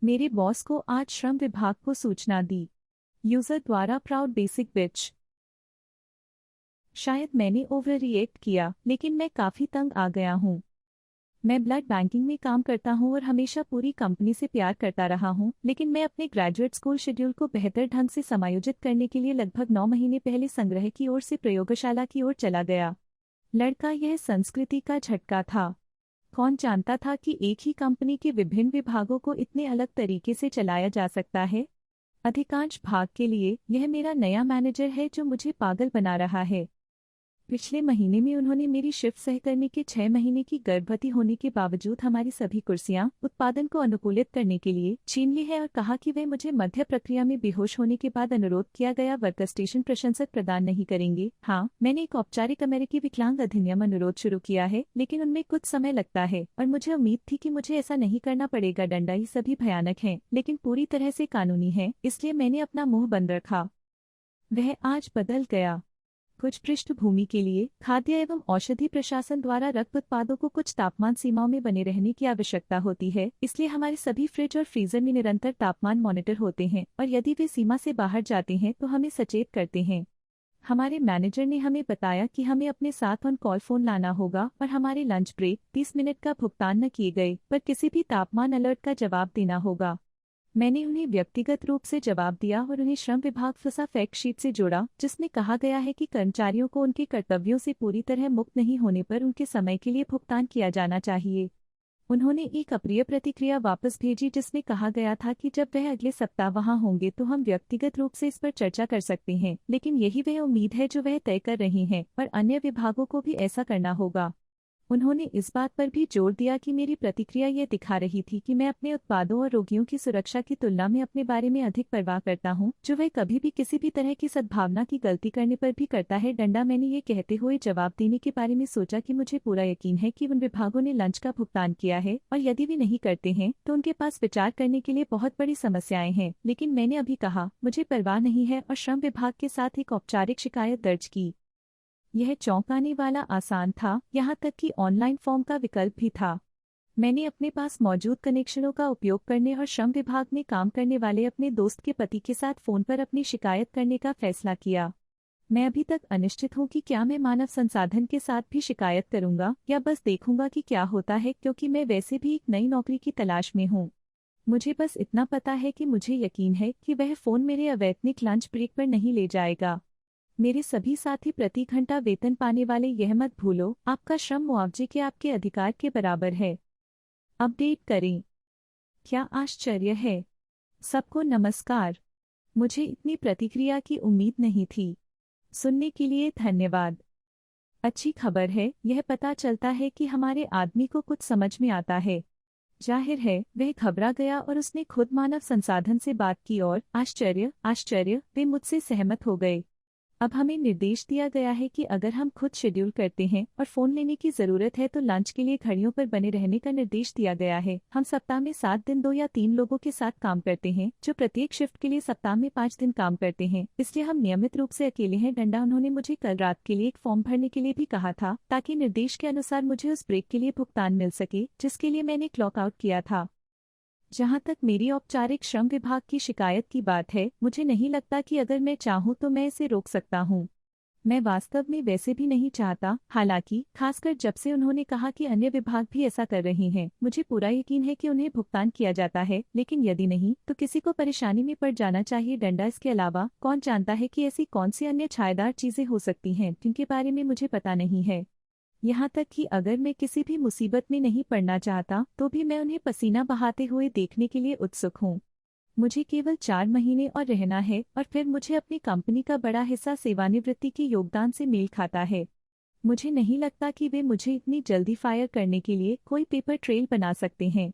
मेरे बॉस को आज श्रम विभाग को सूचना दी। यूजर द्वारा प्राउड बेसिक बिच। शायद मैंने ओवर रिएक्ट किया, लेकिन मैं काफी तंग आ गया हूँ। मैं ब्लड बैंकिंग में काम करता हूँ और हमेशा पूरी कंपनी से प्यार करता रहा हूँ, लेकिन मैं अपने ग्रेजुएट स्कूल शेड्यूल को बेहतर ढंग से समायोजित करने के लिए लगभग 9 महीने पहले संग्रह की ओर से प्रयोगशाला की ओर चला गया। लड़का, यह संस्कृति का झटका था। कौन जानता था कि एक ही कंपनी के विभिन्न विभागों को इतने अलग तरीके से चलाया जा सकता है। अधिकांश भाग के लिए यह मेरा नया मैनेजर है जो मुझे पागल बना रहा है। पिछले महीने में उन्होंने मेरी शिफ्ट सहकर्मी के 6 महीने की गर्भवती होने के बावजूद हमारी सभी कुर्सियां उत्पादन को अनुकूलित करने के लिए छीन ली है और कहा कि वे मुझे मध्य प्रक्रिया में बेहोश होने के बाद अनुरोध किया गया वर्कस्टेशन प्रशंसक प्रदान नहीं करेंगे। हाँ, मैंने एक औपचारिक अमेरिकी विकलांग अधिनियम अनुरोध शुरू किया है, लेकिन उनमें कुछ समय लगता है और मुझे उम्मीद थी कि मुझे ऐसा नहीं करना पड़ेगा। डंडा, ये सभी भयानक हैं, लेकिन पूरी तरह से कानूनी है, इसलिए मैंने अपना मुंह बंद रखा। वह आज बदल गया। कुछ पृष्ठभूमि के लिए, खाद्य एवं औषधि प्रशासन द्वारा रक्त उत्पादों को कुछ तापमान सीमाओं में बने रहने की आवश्यकता होती है, इसलिए हमारे सभी फ्रिज और फ्रीजर में निरंतर तापमान मॉनिटर होते हैं और यदि वे सीमा से बाहर जाते हैं तो हमें सचेत करते हैं। हमारे मैनेजर ने हमें बताया कि हमें अपने साथ ऑन कॉल फोन लाना होगा और हमारे लंच ब्रेक 30 मिनट का भुगतान न किए गए पर किसी भी तापमान अलर्ट का जवाब देना होगा। मैंने उन्हें व्यक्तिगत रूप से जवाब दिया और उन्हें श्रम विभाग फंसा फैक्ट शीट से जोड़ा, जिसमें कहा गया है कि कर्मचारियों को उनके कर्तव्यों से पूरी तरह मुक्त नहीं होने पर उनके समय के लिए भुगतान किया जाना चाहिए। उन्होंने एक अप्रिय प्रतिक्रिया वापस भेजी जिसमें कहा गया था कि जब वह अगले सप्ताह वहां होंगे तो हम व्यक्तिगत रूप से इस पर चर्चा कर सकते हैं, लेकिन यही वह उम्मीद है जो वह तय कर रही हैं और अन्य विभागों को भी ऐसा करना होगा। उन्होंने इस बात पर भी जोर दिया कि मेरी प्रतिक्रिया ये दिखा रही थी कि मैं अपने उत्पादों और रोगियों की सुरक्षा की तुलना में अपने बारे में अधिक परवाह करता हूं, जो वह कभी भी किसी भी तरह की सद्भावना की गलती करने पर भी करता है। डंडा, मैंने ये कहते हुए जवाब देने के बारे में सोचा कि मुझे पूरा यकीन है कि उन विभागों ने लंच का भुगतान किया है और यदि वे नहीं करते हैं तो उनके पास विचार करने के लिए बहुत बड़ी समस्याएं हैं, लेकिन मैंने अभी कहा मुझे परवाह नहीं है और श्रम विभाग के साथ एक औपचारिक शिकायत दर्ज की। यह चौंकाने वाला आसान था, यहाँ तक कि ऑनलाइन फॉर्म का विकल्प भी था। मैंने अपने पास मौजूद कनेक्शनों का उपयोग करने और श्रम विभाग में काम करने वाले अपने दोस्त के पति के साथ फोन पर अपनी शिकायत करने का फैसला किया। मैं अभी तक अनिश्चित हूँ कि क्या मैं मानव संसाधन के साथ भी शिकायत करूंगा या बस देखूंगा कि क्या होता है, क्योंकि मैं वैसे भी एक नई नौकरी की तलाश में हूँ। मुझे बस इतना पता है कि मुझे यकीन है कि वह फोन मेरे अवैतनिक लंच ब्रेक पर नहीं ले जाएगा। मेरे सभी साथी प्रति घंटा वेतन पाने वाले, यह मत भूलो, आपका श्रम मुआवजे के आपके अधिकार के बराबर है। अपडेट करें। क्या आश्चर्य है। सबको नमस्कार। मुझे इतनी प्रतिक्रिया की उम्मीद नहीं थी। सुनने के लिए धन्यवाद। अच्छी खबर है, यह पता चलता है कि हमारे आदमी को कुछ समझ में आता है। जाहिर है वह घबरा गया और उसने खुद मानव संसाधन से बात की और आश्चर्य वे मुझसे सहमत हो गए। अब हमें निर्देश दिया गया है कि अगर हम खुद शेड्यूल करते हैं और फोन लेने की जरूरत है तो लंच के लिए घड़ियों पर बने रहने का निर्देश दिया गया है। हम सप्ताह में 7 दिन 2 या 3 लोगों के साथ काम करते हैं जो प्रत्येक शिफ्ट के लिए सप्ताह में 5 दिन काम करते हैं, इसलिए हम नियमित रूप से अकेले हैं। डंडा, उन्होंने मुझे कल रात के लिए एक फॉर्म भरने के लिए भी कहा था ताकि निर्देश के अनुसार मुझे उस ब्रेक के लिए भुगतान मिल सके जिसके लिए मैंने क्लॉक आउट किया था। जहां तक मेरी औपचारिक श्रम विभाग की शिकायत की बात है, मुझे नहीं लगता कि अगर मैं चाहूं तो मैं इसे रोक सकता हूं। मैं वास्तव में वैसे भी नहीं चाहता, हालांकि खासकर जब से उन्होंने कहा कि अन्य विभाग भी ऐसा कर रहे हैं। मुझे पूरा यकीन है कि उन्हें भुगतान किया जाता है, लेकिन यदि नहीं तो किसी को परेशानी में पड़ जाना चाहिए। डंडा, इसके अलावा कौन जानता है कि ऐसी कौन सी अन्य छायेदार चीजें हो सकती हैं जिनके बारे में मुझे पता नहीं है। यहाँ तक कि अगर मैं किसी भी मुसीबत में नहीं पड़ना चाहता तो भी मैं उन्हें पसीना बहाते हुए देखने के लिए उत्सुक हूँ। मुझे केवल 4 महीने और रहना है और फिर मुझे अपनी कंपनी का बड़ा हिस्सा सेवानिवृत्ति के योगदान से मेल खाता है। मुझे नहीं लगता कि वे मुझे इतनी जल्दी फायर करने के लिए कोई पेपर ट्रेल बना सकते हैं।